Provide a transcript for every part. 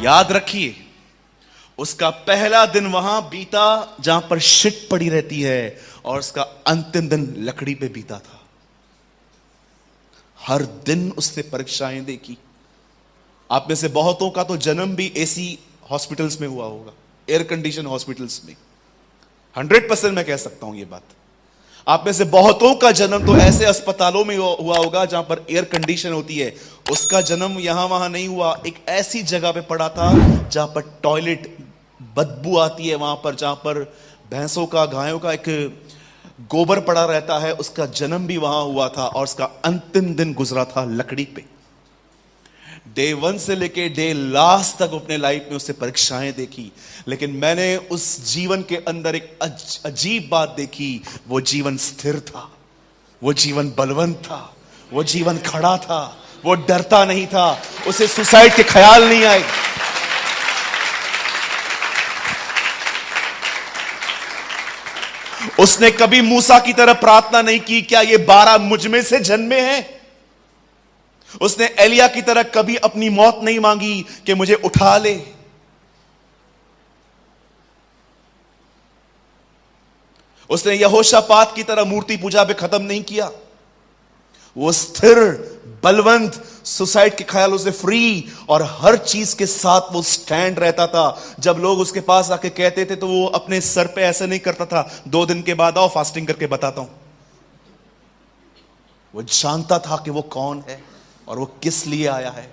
याद रखिए, उसका पहला दिन वहां बीता जहां पर शिट पड़ी रहती है, और उसका अंतिम दिन लकड़ी पे बीता था। हर दिन उसने परीक्षाएं देखी। आप में से बहुतों का तो जन्म भी एसी हॉस्पिटल्स में हुआ होगा, एयर कंडीशन हॉस्पिटल्स में। 100% मैं कह सकता हूं ये बात। आप में से बहुतों का जन्म तो ऐसे अस्पतालों में हुआ होगा जहां पर एयर कंडीशन होती है। उसका जन्म यहां वहां नहीं हुआ, एक ऐसी जगह पे पड़ा था जहां पर टॉयलेट बदबू आती है, वहां पर जहां पर भैंसों का, गायों का एक गोबर पड़ा रहता है। उसका जन्म भी वहां हुआ था और उसका अंतिम दिन गुजरा था लकड़ी पे। डे 1 से लेके डे लास्ट तक अपने लाइफ में उससे परीक्षाएं देखी, लेकिन मैंने उस जीवन के अंदर एक अजीब बात देखी। वो जीवन स्थिर था, वो जीवन बलवंत था, वो जीवन खड़ा था, वो डरता नहीं था, उसे सुसाइड के ख्याल नहीं आए। उसने कभी मूसा की तरह प्रार्थना नहीं की, क्या ये 12 मुझ में से जन्मे हैं। उसने एलिया की तरह कभी अपनी मौत नहीं मांगी कि मुझे उठा ले। उसने यहोशापात की तरह मूर्ति पूजा पे खत्म नहीं किया। वो स्थिर, बलवंत, सुसाइड के ख्यालों से फ्री, और हर चीज के साथ वो स्टैंड रहता था। जब लोग उसके पास आके कहते थे तो वो अपने सर पे ऐसे नहीं करता था, 2 दिन के बाद आओ फास्टिंग करके बताता हूं। वो जानता था कि वो कौन है और वो किस लिए आया है।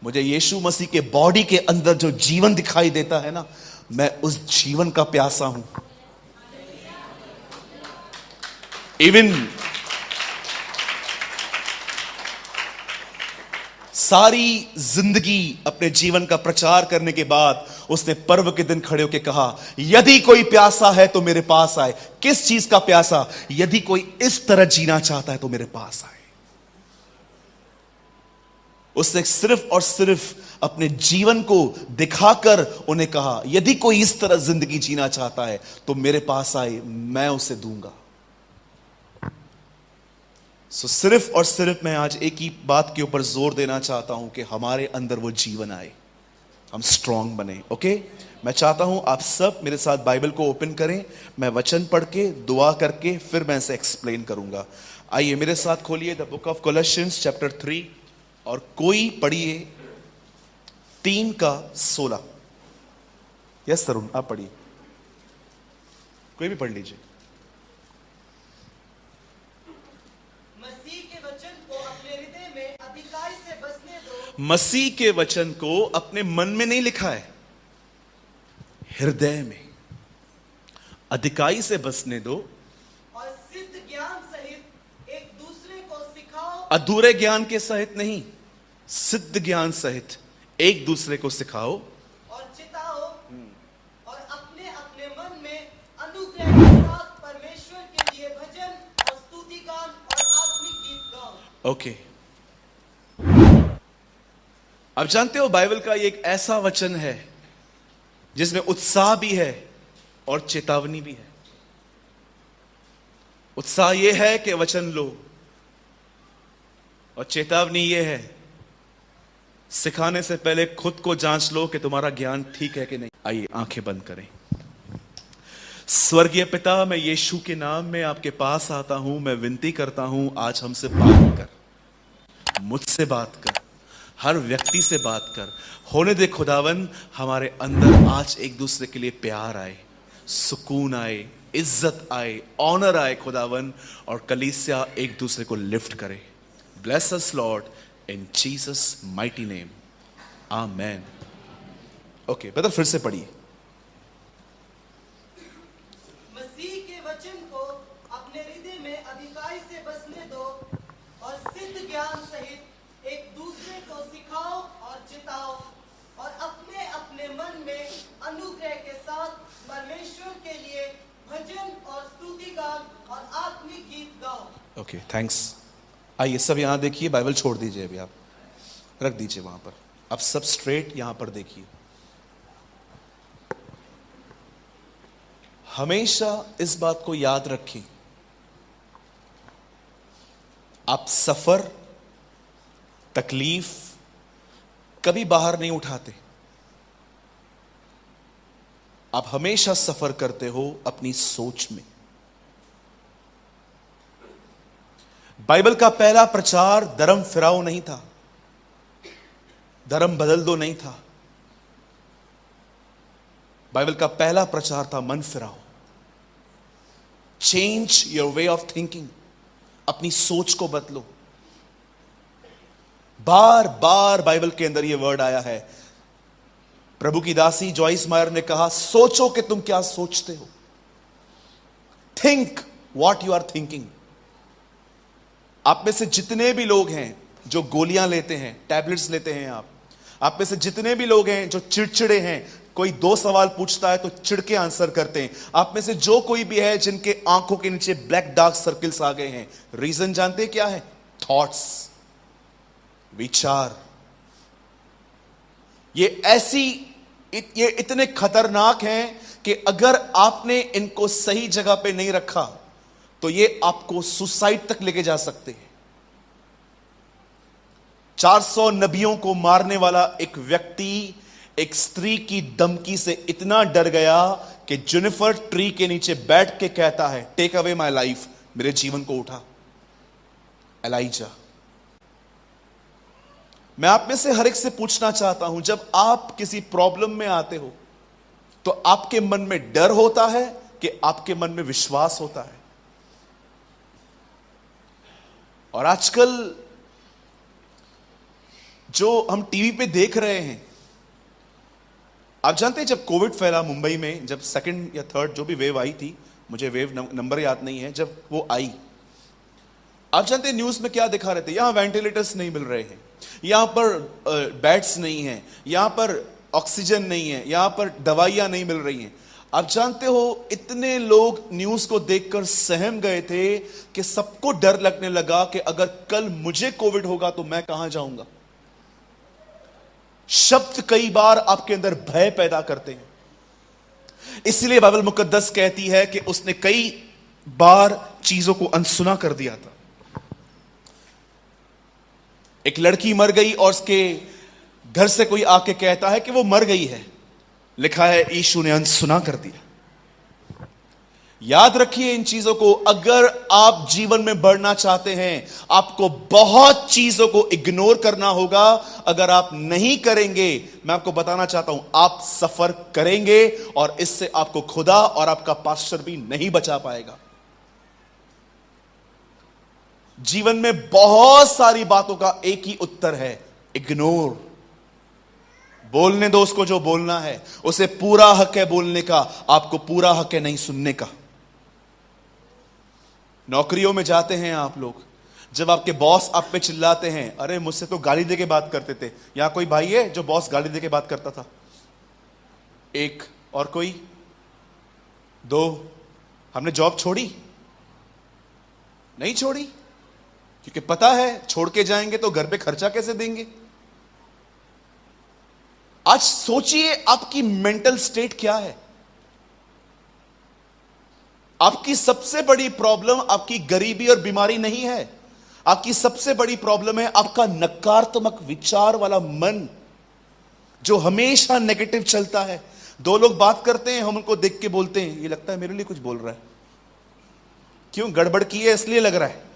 मुझे यीशु मसीह के बॉडी के अंदर जो जीवन दिखाई देता है ना, मैं उस जीवन का प्यासा हूं। इवन सारी जिंदगी अपने जीवन का प्रचार करने के बाद उसने पर्व के दिन खड़े होकर कहा, यदि कोई प्यासा है तो मेरे पास आए। किस चीज का प्यासा? यदि कोई इस तरह जीना चाहता है तो मेरे पास आए। उसने सिर्फ और सिर्फ अपने जीवन को दिखाकर उन्हें कहा, यदि कोई इस तरह जिंदगी जीना चाहता है तो मेरे पास आए, मैं उसे दूंगा। सिर्फ और सिर्फ मैं आज एक ही बात के ऊपर जोर देना चाहता हूं कि हमारे अंदर वो जीवन आए, हम स्ट्रांग बने। ओके, मैं चाहता हूं आप सब मेरे साथ बाइबल को ओपन करें। मैं वचन पढ़ के, दुआ करके, फिर मैं इसे एक्सप्लेन करूंगा। आइए मेरे साथ खोलिए द बुक ऑफ कोलोसियंस चैप्टर 3, और कोई पढ़िए 3:16। यस तरुण, आप पढ़िए, कोई भी पढ़ लीजिए। मसीह के वचन को अपने मन में नहीं लिखा है, हृदय में अधिकाई से बसने दो, और सिद्ध ज्ञान सहित एक दूसरे को सिखाओ। अधूरे ज्ञान के सहित नहीं, सिद्ध ज्ञान सहित एक दूसरे को सिखाओ और चिताओ, और अपने अपने मन में अनुग्रह के साथ परमेश्वर के लिए भजन और स्तुति गान और आत्मिक गीत गाओ। ओके, अब जानते हो बाइबल का ये एक ऐसा वचन है जिसमें उत्साह भी है और चेतावनी भी है। उत्साह यह है कि वचन लो, और चेतावनी यह है सिखाने से पहले खुद को जांच लो कि तुम्हारा ज्ञान ठीक है कि नहीं। आइए आंखें बंद करें। स्वर्गीय पिता, मैं यीशु के नाम में आपके पास आता हूं। मैं विनती करता हूं, आज हमसे बात कर, मुझसे बात कर, हर व्यक्ति से बात कर। होने दे खुदावन, हमारे अंदर आज एक दूसरे के लिए प्यार आए, सुकून आए, इज्जत आए, ऑनर आए खुदावन, और कलीसिया एक दूसरे को लिफ्ट करे। ब्लेस अस लॉर्ड इन जीसस माइटी नेम, आमेन। ओके ब्रदर, फिर से पढ़िए। मसीह के वचन को अपने हृदय में अधिकाई से बसने दो, और सिद्ध ज्ञान सहित एक दूसरे को सिखाओ और चिताओ, और अपने अपने मन में अनुग्रह के साथ परमेश्वर के लिए भजन और स्तुति गान और आत्मिक गीत गाओ। Okay, thanks. आइए सब यहां देखिए, बाइबल छोड़ दीजिए, अभी आप रख दीजिए वहां पर। अब सब स्ट्रेट यहां पर देखिए। हमेशा इस बात को याद रखें, आप सफर, तकलीफ कभी बाहर नहीं उठाते। आप हमेशा सफर करते हो अपनी सोच में। बाइबल का पहला प्रचार धर्म फिराओ नहीं था, धर्म बदल दो नहीं था। बाइबल का पहला प्रचार था मन फिराओ, change your way of thinking, अपनी सोच को बदलो। बार बार बाइबल के अंदर यह वर्ड आया है। प्रभु की दासी जॉइस मायर ने कहा, सोचो कि तुम क्या सोचते हो। Think what you are thinking. आप में से जितने भी लोग हैं जो गोलियां लेते हैं, टैबलेट्स लेते हैं, आप में से जितने भी लोग हैं जो चिड़चिड़े हैं, कोई दो सवाल पूछता है तो चिढ़ के आंसर करते हैं, आप में से जो कोई भी है जिनके आंखों के नीचे ब्लैक डार्क सर्कल्स आ गए हैं, रीजन जानते हैं क्या है? थॉट्स, विचार। ये इतने खतरनाक हैं कि अगर आपने इनको सही जगह पे नहीं रखा तो ये आपको सुसाइड तक लेके जा सकते हैं। 400 नबियों को मारने वाला एक व्यक्ति एक स्त्री की धमकी से इतना डर गया कि जुनिफर ट्री के नीचे बैठ के कहता है, टेक अवे माय लाइफ, मेरे जीवन को उठा। एलाइजा। मैं आप में से हर एक से पूछना चाहता हूं, जब आप किसी प्रॉब्लम में आते हो तो आपके मन में डर होता है कि आपके मन में विश्वास होता है? और आजकल जो हम टीवी पे देख रहे हैं, आप जानते हैं जब कोविड फैला मुंबई में, जब सेकंड या थर्ड जो भी वेव आई थी, मुझे वेव नंबर याद नहीं है, जब वो आई, आप जानते हैं न्यूज में क्या दिखा रहे थे? यहां वेंटिलेटर्स नहीं मिल रहे हैं, यहां पर बेड्स नहीं है, यहां पर ऑक्सीजन नहीं है, यहां पर दवाइयां नहीं मिल रही हैं। आप जानते हो इतने लोग न्यूज को देखकर सहम गए थे कि सबको डर लगने लगा कि अगर कल मुझे कोविड होगा तो मैं कहां जाऊंगा। शब्द कई बार आपके अंदर भय पैदा करते हैं। इसलिए बाइबल मुकद्दस कहती है कि उसने कई बार चीजों को अनसुना कर दिया था। एक लड़की मर गई और उसके घर से कोई आके कहता है कि वो मर गई है, लिखा है यीशु ने अनसुना कर दिया। याद रखिए इन चीजों को। अगर आप जीवन में बढ़ना चाहते हैं, आपको बहुत चीजों को इग्नोर करना होगा। अगर आप नहीं करेंगे, मैं आपको बताना चाहता हूं, आप सफर करेंगे और इससे आपको खुदा और आपका पास्टर भी नहीं बचा पाएगा। जीवन में बहुत सारी बातों का एक ही उत्तर है, इग्नोर। बोलने दो उसको जो बोलना है, उसे पूरा हक है बोलने का, आपको पूरा हक है नहीं सुनने का। नौकरियों में जाते हैं आप लोग, जब आपके बॉस आप पे चिल्लाते हैं, अरे मुझसे तो गाली देके बात करते थे। यहां कोई भाई है जो बॉस गाली देके बात करता था? एक और कोई? दो? हमने जॉब छोड़ी? नहीं छोड़ी, क्योंकि पता है छोड़ के जाएंगे तो घर पे खर्चा कैसे देंगे। आज सोचिए आपकी मेंटल स्टेट क्या है। आपकी सबसे बड़ी प्रॉब्लम आपकी गरीबी और बीमारी नहीं है, आपकी सबसे बड़ी प्रॉब्लम है आपका नकारात्मक विचार वाला मन जो हमेशा नेगेटिव चलता है। दो लोग बात करते हैं, हम उनको देख के बोलते हैं, ये लगता है मेरे लिए कुछ बोल रहा है। क्यों? गड़बड़ की है इसलिए लग रहा है।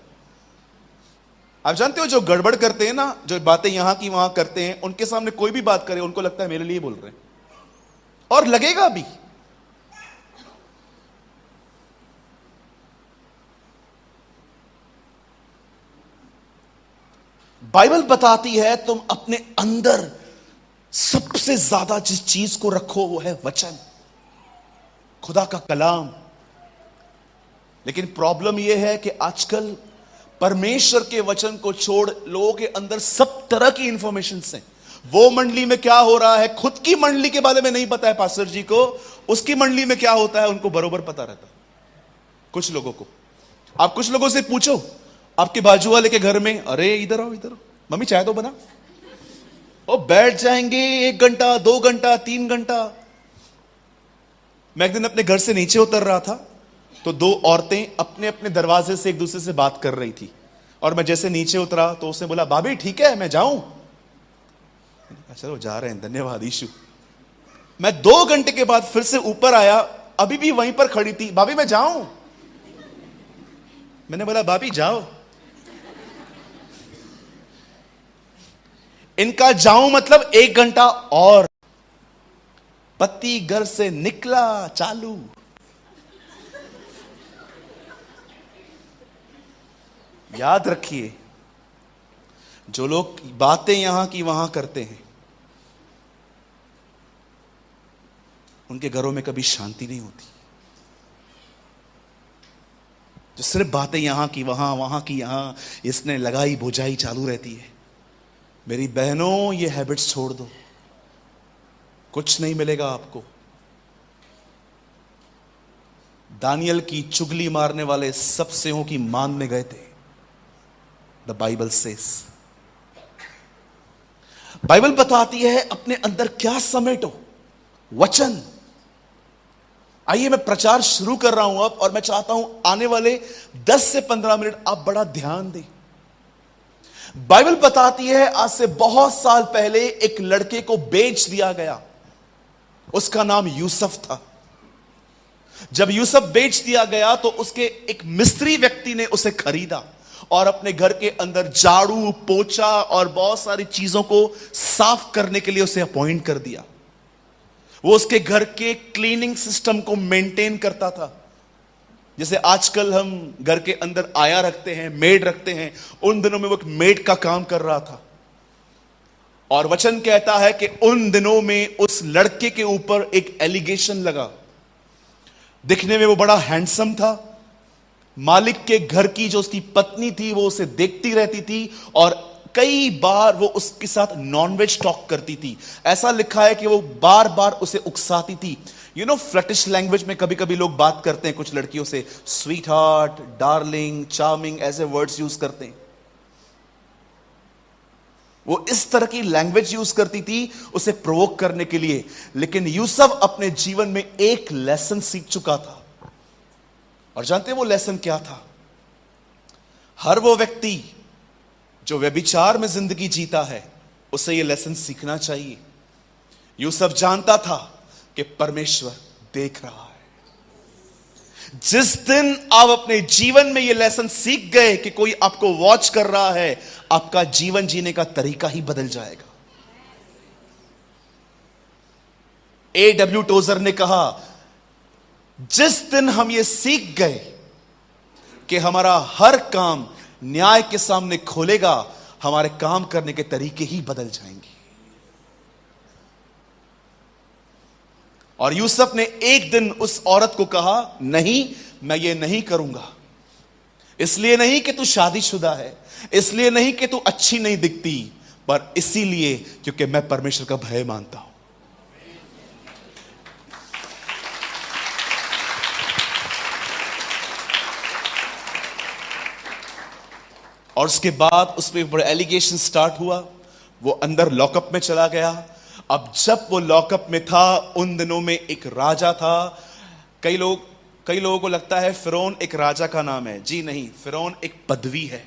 आप जानते हो जो गड़बड़ करते हैं ना, जो बातें यहां की वहां करते हैं, उनके सामने कोई भी बात करे उनको लगता है मेरे लिए बोल रहे हैं, और लगेगा भी। बाइबल बताती है तुम अपने अंदर सबसे ज्यादा जिस चीज को रखो वो है वचन, खुदा का कलाम। लेकिन प्रॉब्लम यह है कि आजकल परमेश्वर के वचन को छोड़ लोगों के अंदर सब तरह की इंफॉर्मेशन है। वो मंडली में क्या हो रहा है, खुद की मंडली के बारे में नहीं पता है पास्टर जी को, उसकी मंडली में क्या होता है उनको बरोबर पता रहता है। कुछ लोगों को, आप कुछ लोगों से पूछो, आपके बाजू वाले के घर में, अरे इधर आओ इधर आओ, मम्मी चाय तो बना, और बैठ जाएंगे 1 घंटा 2 घंटा 3 घंटा। मैं एक दिन अपने घर से नीचे उतर रहा था तो 2 औरतें अपने अपने दरवाजे से एक दूसरे से बात कर रही थी, और मैं जैसे नीचे उतरा तो उसने बोला, भाभी ठीक है मैं जाऊं? चलो जा रहे हैं, धन्यवाद यीशु। मैं 2 घंटे के बाद फिर से ऊपर आया, अभी भी वहीं पर खड़ी थी। भाभी मैं जाऊं? मैंने बोला भाभी जाओ। इनका जाऊं मतलब 1 घंटा और। पति घर से निकला चालू। याद रखिए, जो लोग बातें यहां की वहां करते हैं, उनके घरों में कभी शांति नहीं होती। जो सिर्फ बातें यहां की वहां, वहां की यहां, इसने लगाई बुझाई चालू रहती है। मेरी बहनों, ये हैबिट्स छोड़ दो, कुछ नहीं मिलेगा आपको। दानियल की चुगली मारने वाले सब सेवों की मान में गए थे। द बाइबल सेस, बाइबल बताती है अपने अंदर क्या समेटो, वचन। आइए मैं प्रचार शुरू कर रहा हूं अब, और मैं चाहता हूं आने वाले 10 से 15 मिनट आप बड़ा ध्यान दें। बाइबल बताती है आज से बहुत साल पहले एक लड़के को बेच दिया गया। उसका नाम यूसुफ था। जब यूसुफ बेच दिया गया तो उसके एक मिस्त्री व्यक्ति ने उसे खरीदा और अपने घर के अंदर झाड़ू पोछा और बहुत सारी चीजों को साफ करने के लिए उसे अपॉइंट कर दिया। वो उसके घर के क्लीनिंग सिस्टम को मेंटेन करता था। जैसे आजकल हम घर के अंदर आया रखते हैं, मेड रखते हैं, उन दिनों में वो एक मेड का काम कर रहा था। और वचन कहता है कि उन दिनों में उस लड़के के ऊपर एक एलिगेशन लगा। दिखने में वो बड़ा हैंडसम था। मालिक के घर की जो उसकी पत्नी थी वो उसे देखती रहती थी और कई बार वो उसके साथ नॉनवेज टॉक करती थी। ऐसा लिखा है कि वो बार बार उसे उकसाती थी। फ्लटिश लैंग्वेज में कभी कभी लोग बात करते हैं कुछ लड़कियों से, स्वीट हार्ट, डार्लिंग, चार्मिंग, ऐसे वर्ड्स यूज करते हैं। वो इस तरह की लैंग्वेज यूज करती थी उसे प्रोवोक करने के लिए। लेकिन यूसुफ अपने जीवन में एक लेसन सीख चुका था। और जानते हैं वो लेसन क्या था? हर वो व्यक्ति जो व्यभिचार में जिंदगी जीता है उसे ये लेसन सीखना चाहिए। यूसुफ जानता था कि परमेश्वर देख रहा है। जिस दिन आप अपने जीवन में ये लेसन सीख गए कि कोई आपको वॉच कर रहा है, आपका जीवन जीने का तरीका ही बदल जाएगा। A.W. टोजर ने कहा, जिस दिन हम ये सीख गए कि हमारा हर काम न्याय के सामने खोलेगा, हमारे काम करने के तरीके ही बदल जाएंगे। और यूसुफ ने एक दिन उस औरत को कहा, नहीं, मैं ये नहीं करूंगा। इसलिए नहीं कि तू शादीशुदा है, इसलिए नहीं कि तू अच्छी नहीं दिखती, पर इसीलिए क्योंकि मैं परमेश्वर का भय मानता हूं। और उसके बाद उस पर बड़ा एलिगेशन स्टार्ट हुआ। वो अंदर लॉकअप में चला गया। अब जब वो लॉकअप में था, उन दिनों में एक राजा था। कई लोगों को लगता है फिरौन एक राजा का नाम है। जी नहीं, फिरौन एक पदवी है।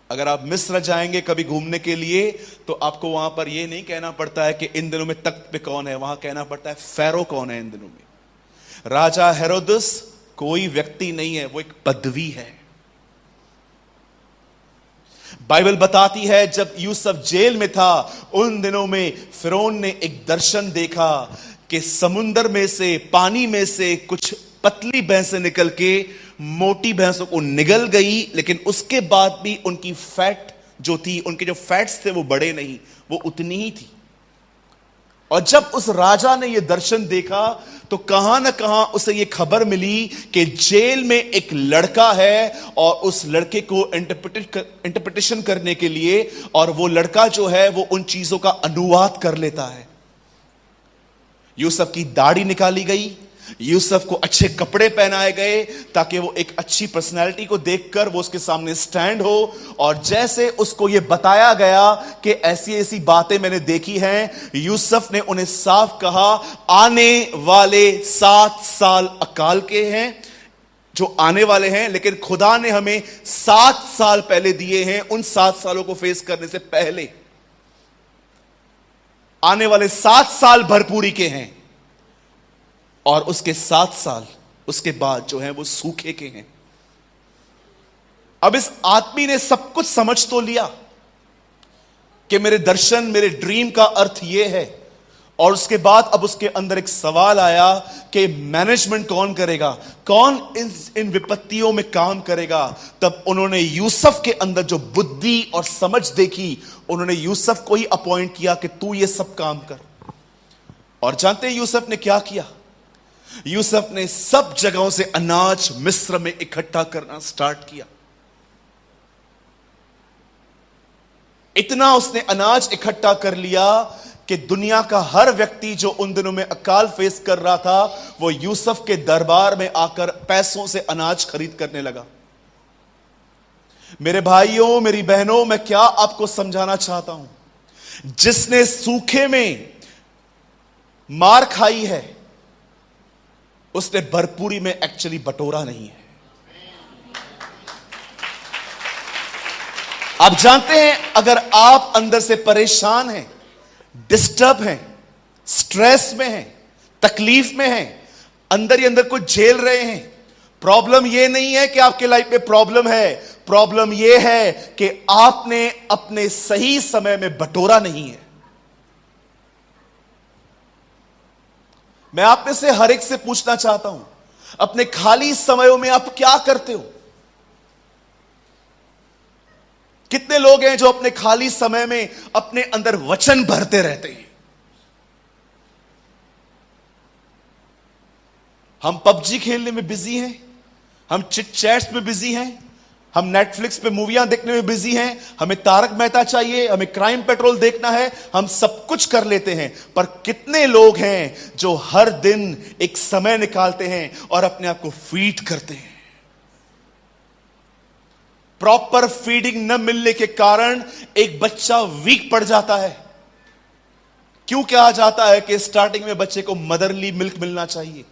अगर आप मिस्र जाएंगे कभी घूमने के लिए तो आपको वहां पर यह नहीं कहना पड़ता है कि इन दिनों में तख्त पे कौन है, वहां कहना पड़ता है फैरो कौन है इन दिनों में। राजा हेरोदस कोई व्यक्ति नहीं है, वो एक पदवी है। बाइबल बताती है जब यूसुफ जेल में था, उन दिनों में फिरौन ने एक दर्शन देखा कि समुंदर में से, पानी में से कुछ पतली भैंसें निकल के मोटी भैंसों को निगल गई, लेकिन उसके बाद भी उनकी फैट जो थी, उनके जो फैट्स थे वो बड़े नहीं, वो उतनी ही थी। और जब उस राजा ने यह दर्शन देखा तो कहां ना कहां उसे यह खबर मिली कि जेल में एक लड़का है और उस लड़के को इंटरप्रिटेशन करने के लिए, और वो लड़का जो है वो उन चीजों का अनुवाद कर लेता है। यूसुफ की दाढ़ी निकाली गई, यूसुफ को अच्छे कपड़े पहनाए गए ताकि वो एक अच्छी पर्सनैलिटी को देखकर वो उसके सामने स्टैंड हो। और जैसे उसको ये बताया गया कि ऐसी ऐसी बातें मैंने देखी हैं, यूसुफ ने उन्हें साफ कहा, आने वाले 7 साल अकाल के हैं जो आने वाले हैं, लेकिन खुदा ने हमें 7 साल पहले दिए हैं। उन 7 सालों को फेस करने से पहले आने वाले 7 साल भरपूरी के हैं और उसके 7 साल उसके बाद जो है वो सूखे के हैं। अब इस आदमी ने सब कुछ समझ तो लिया कि मेरे दर्शन, मेरे ड्रीम का अर्थ यह है, और उसके बाद अब उसके अंदर एक सवाल आया कि मैनेजमेंट कौन करेगा, कौन इन विपत्तियों में काम करेगा। तब उन्होंने यूसुफ के अंदर जो बुद्धि और समझ देखी, उन्होंने यूसुफ को ही अपॉइंट किया कि तू ये सब काम कर। और जानते हैं यूसुफ ने क्या किया? यूसुफ ने सब जगहों से अनाज मिस्र में इकट्ठा करना स्टार्ट किया। इतना उसने अनाज इकट्ठा कर लिया कि दुनिया का हर व्यक्ति जो उन दिनों में अकाल फेस कर रहा था, वो यूसुफ के दरबार में आकर पैसों से अनाज खरीद करने लगा। मेरे भाइयों, मेरी बहनों, मैं क्या आपको समझाना चाहता हूं, जिसने सूखे में मार खाई है उसने भरपूरी में एक्चुअली बटोरा नहीं है। आप जानते हैं, अगर आप अंदर से परेशान हैं, डिस्टर्ब हैं, स्ट्रेस में हैं, तकलीफ में हैं, अंदर ही अंदर कुछ झेल रहे हैं, प्रॉब्लम यह नहीं है कि आपके लाइफ में प्रॉब्लम है, प्रॉब्लम यह है कि आपने अपने सही समय में बटोरा नहीं है। मैं आप में से हर एक से पूछना चाहता हूं, अपने खाली समयों में आप क्या करते हो? कितने लोग हैं जो अपने खाली समय में अपने अंदर वचन भरते रहते हैं? हम पबजी खेलने में बिजी हैं, हम चिट चैट्स में बिजी हैं, हम नेटफ्लिक्स पे मूवियां देखने में बिजी हैं, हमें तारक मेहता चाहिए, हमें क्राइम पेट्रोल देखना है, हम सब कुछ कर लेते हैं। पर कितने लोग हैं जो हर दिन एक समय निकालते हैं और अपने आप को फीड करते हैं? प्रॉपर फीडिंग न मिलने के कारण एक बच्चा वीक पड़ जाता है। क्यों कहा जाता है कि स्टार्टिंग में बच्चे को मदरली मिल्क मिलना चाहिए?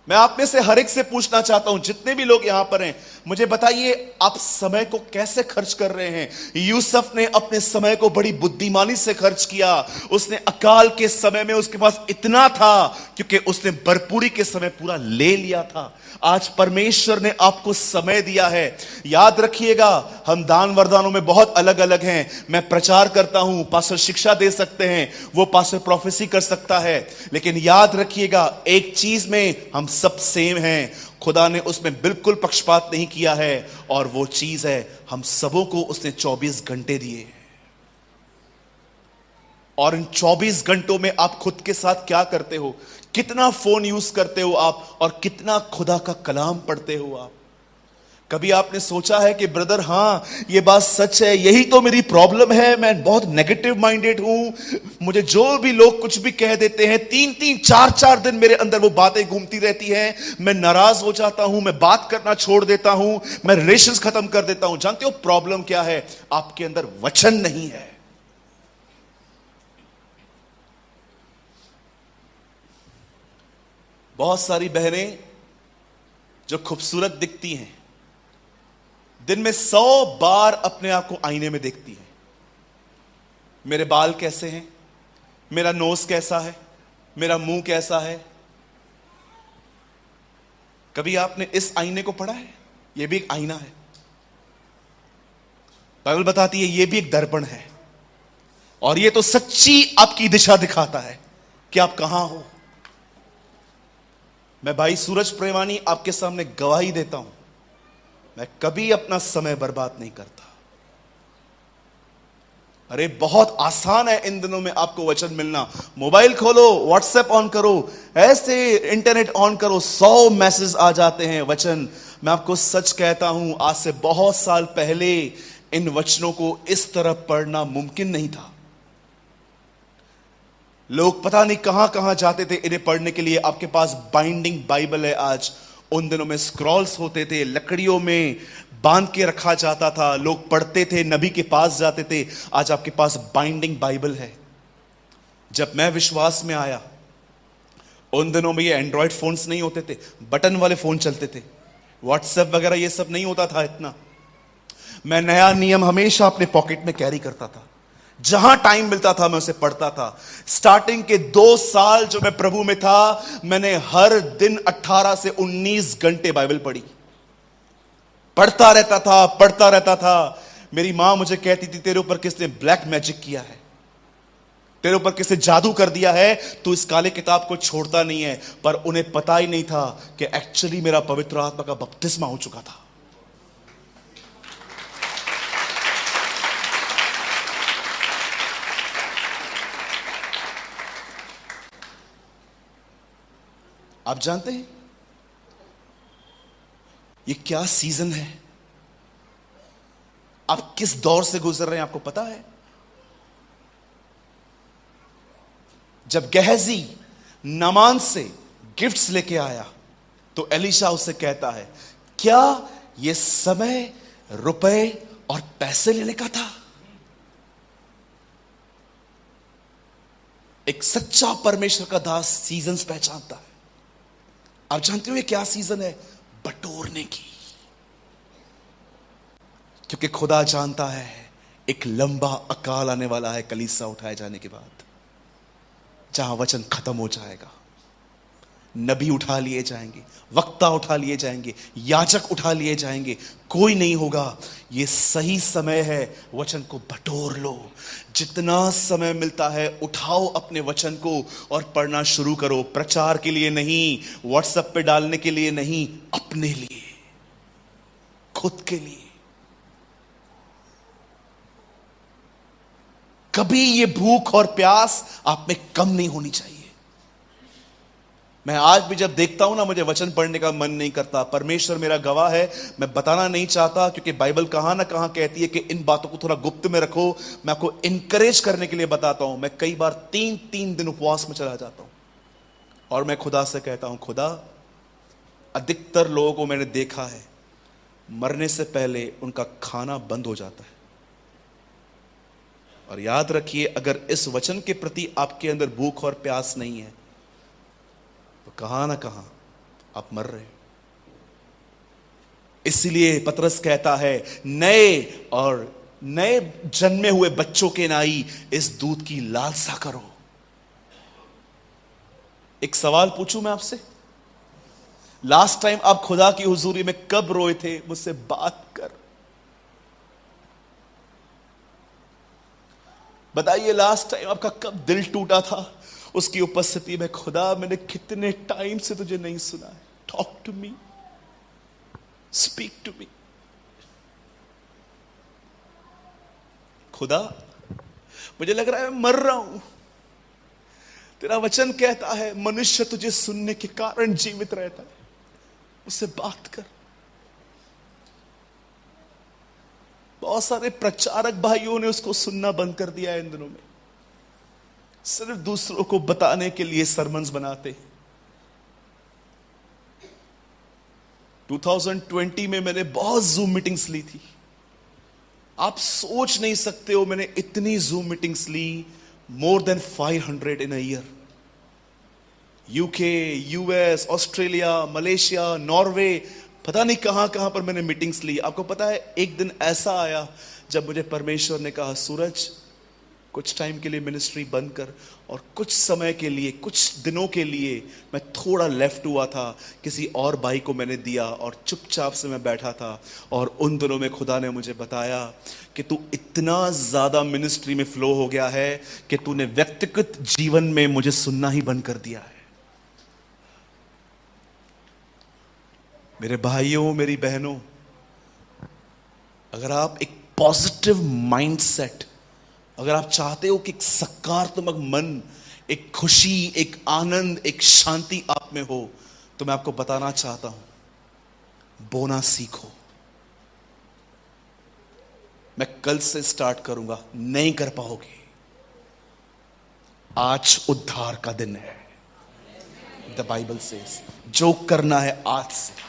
मैं आप में से हर एक से पूछना चाहता हूं, जितने भी लोग यहां पर हैं, मुझे बताइए आप समय को कैसे खर्च कर रहे हैं? यूसुफ ने अपने समय को बड़ी बुद्धिमानी से खर्च किया। उसने अकाल के समय में उसके पास इतना था क्योंकि उसने भरपूरी के समय पूरा ले लिया था। आज परमेश्वर ने आपको समय दिया है। याद रखिएगा, हम दान वरदानों में बहुत अलग अलग हैं। मैं प्रचार करता हूं, पास्टर शिक्षा दे सकते हैं, वो पास्टर प्रोफेसी कर सकता है, लेकिन याद रखिएगा एक चीज में हम सब सेम हैं। खुदा ने उसमें बिल्कुल पक्षपात नहीं किया है, और वो चीज है हम सबों को उसने 24 घंटे दिए। और इन 24 घंटों में आप खुद के साथ क्या करते हो? कितना फोन यूज करते हो आप, और कितना खुदा का कलाम पढ़ते हो आप? कभी आपने सोचा है कि ब्रदर, हां ये बात सच है, यही तो मेरी प्रॉब्लम है, मैं बहुत नेगेटिव माइंडेड हूं, मुझे जो भी लोग कुछ भी कह देते हैं, 3-3 4-4 दिन मेरे अंदर वो बातें घूमती रहती हैं, मैं नाराज हो जाता हूं, मैं बात करना छोड़ देता हूं, मैं रिलेशंस खत्म कर देता हूं। जानते हो प्रॉब्लम क्या है? आपके अंदर वचन नहीं है। बहुत सारी बहनें जो खूबसूरत दिखती हैं, दिन में 100 बार अपने आप को आईने में देखती हैं। मेरे बाल कैसे हैं, मेरा नोज कैसा है, मेरा मुंह कैसा है। कभी आपने इस आईने को पढ़ा है? यह भी एक आईना है। बाइबल बताती है यह भी एक दर्पण है, और यह तो सच्ची आपकी दिशा दिखाता है कि आप कहां हो। मैं भाई सूरज प्रेमानी आपके सामने गवाही देता हूं, मैं कभी अपना समय बर्बाद नहीं करता। अरे बहुत आसान है इन दिनों में आपको वचन मिलना। मोबाइल खोलो, व्हाट्सएप ऑन करो, ऐसे इंटरनेट ऑन करो, 100 मैसेज आ जाते हैं वचन। मैं आपको सच कहता हूं, आज से बहुत साल पहले इन वचनों को इस तरह पढ़ना मुमकिन नहीं था। लोग पता नहीं कहां कहां जाते थे इन्हें पढ़ने के लिए। आपके पास बाइंडिंग बाइबल है आज, उन दिनों में स्क्रॉल्स होते थे, लकड़ियों में बांध के रखा जाता था, लोग पढ़ते थे, नबी के पास जाते थे। आज आपके पास बाइंडिंग बाइबल है। जब मैं विश्वास में आया, उन दिनों में ये एंड्रॉयड फोन्स नहीं होते थे, बटन वाले फोन चलते थे, व्हाट्सएप वगैरह ये सब नहीं होता था इतना। मैं नया नियम हमेशा अपने पॉकेट में कैरी करता था। जहां टाइम मिलता था मैं उसे पढ़ता था। स्टार्टिंग के 2 साल जो मैं प्रभु में था, मैंने हर दिन 18 से 19 घंटे बाइबल पढ़ी। पढ़ता रहता था। मेरी मां मुझे कहती थी, तेरे ऊपर किसने ब्लैक मैजिक किया है, तेरे ऊपर किसने जादू कर दिया है, तू इस काले किताब को छोड़ता नहीं है। पर उन्हें पता ही नहीं था कि एक्चुअली मेरा पवित्र आत्मा का बपतिस्मा हो चुका था। आप जानते हैं ये क्या सीजन है? आप किस दौर से गुजर रहे हैं आपको पता है? जब गहजी नामान से गिफ्ट्स लेके आया तो एलीशा उससे कहता है, क्या यह समय रुपए और पैसे लेने का था? एक सच्चा परमेश्वर का दास सीजन्स पहचानता है। आप जानते हो ये क्या सीजन है? बटोरने की। क्योंकि खुदा जानता है एक लंबा अकाल आने वाला है कलीसिया उठाए जाने के बाद, जहां वचन खत्म हो जाएगा। नबी उठा लिए जाएंगे, वक्ता उठा लिए जाएंगे, याजक उठा लिए जाएंगे, कोई नहीं होगा। यह सही समय है, वचन को बटोर लो। जितना समय मिलता है उठाओ अपने वचन को और पढ़ना शुरू करो। प्रचार के लिए नहीं, व्हाट्सएप पे डालने के लिए नहीं, अपने लिए, खुद के लिए। कभी ये भूख और प्यास आप में कम नहीं होनी चाहिए। मैं आज भी जब देखता हूं ना, मुझे वचन पढ़ने का मन नहीं करता। परमेश्वर मेरा गवाह है, मैं बताना नहीं चाहता, क्योंकि बाइबल कहां ना कहां कहती है कि इन बातों को थोड़ा गुप्त में रखो। मैं आपको इंकरेज करने के लिए बताता हूं। मैं कई बार 3-3 दिन उपवास में चला जाता हूं और मैं खुदा से कहता हूं, खुदा, अधिकतर लोगों को मैंने देखा है मरने से पहले उनका खाना बंद हो जाता है। और याद रखिए, अगर इस वचन के प्रति आपके अंदर भूख और प्यास नहीं है तो कहां ना कहां आप मर रहे हो। इसलिए पतरस कहता है, नए जन्मे हुए बच्चों के नाई इस दूध की लालसा करो। एक सवाल पूछूं मैं आपसे, लास्ट टाइम आप खुदा की हुजूरी में कब रोए थे? मुझसे बात कर, बताइए लास्ट टाइम आपका कब दिल टूटा था उसकी उपस्थिति में? खुदा, मैंने कितने टाइम से तुझे नहीं सुना है, talk to me, speak to me. खुदा, मुझे लग रहा है मैं मर रहा हूं। तेरा वचन कहता है मनुष्य तुझे सुनने के कारण जीवित रहता है। उससे बात कर। बहुत सारे प्रचारक भाइयों ने उसको सुनना बंद कर दिया है इन दिनों में, सिर्फ दूसरों को बताने के लिए सरमन्स बनाते। 2020 में मैंने बहुत जूम मीटिंग्स ली थी। आप सोच नहीं सकते हो, मैंने इतनी जूम मीटिंग्स ली, more than 500 in a year. UK, US, Australia, Malaysia, Norway, पता नहीं कहां कहां पर मैंने मीटिंग्स ली। आपको पता है, एक दिन ऐसा आया जब मुझे परमेश्वर ने कहा, सूरज, कुछ टाइम के लिए मिनिस्ट्री बंद कर। और कुछ समय के लिए, कुछ दिनों के लिए मैं थोड़ा लेफ्ट हुआ था, किसी और भाई को मैंने दिया और चुपचाप से मैं बैठा था। और उन दिनों में खुदा ने मुझे बताया कि तू इतना ज्यादा मिनिस्ट्री में फ्लो हो गया है कि तूने व्यक्तिगत जीवन में मुझे सुनना ही बंद कर दिया है। मेरे भाइयों, मेरी बहनों, अगर आप एक पॉजिटिव माइंडसेट, अगर आप चाहते हो कि एक सकारात्मक मन, एक खुशी, एक आनंद, एक शांति आप में हो, तो मैं आपको बताना चाहता हूं, बोना सीखो। मैं कल से स्टार्ट करूंगा, नहीं कर पाओगे। आज उद्धार का दिन है। द बाइबल सेज, जो करना है आज से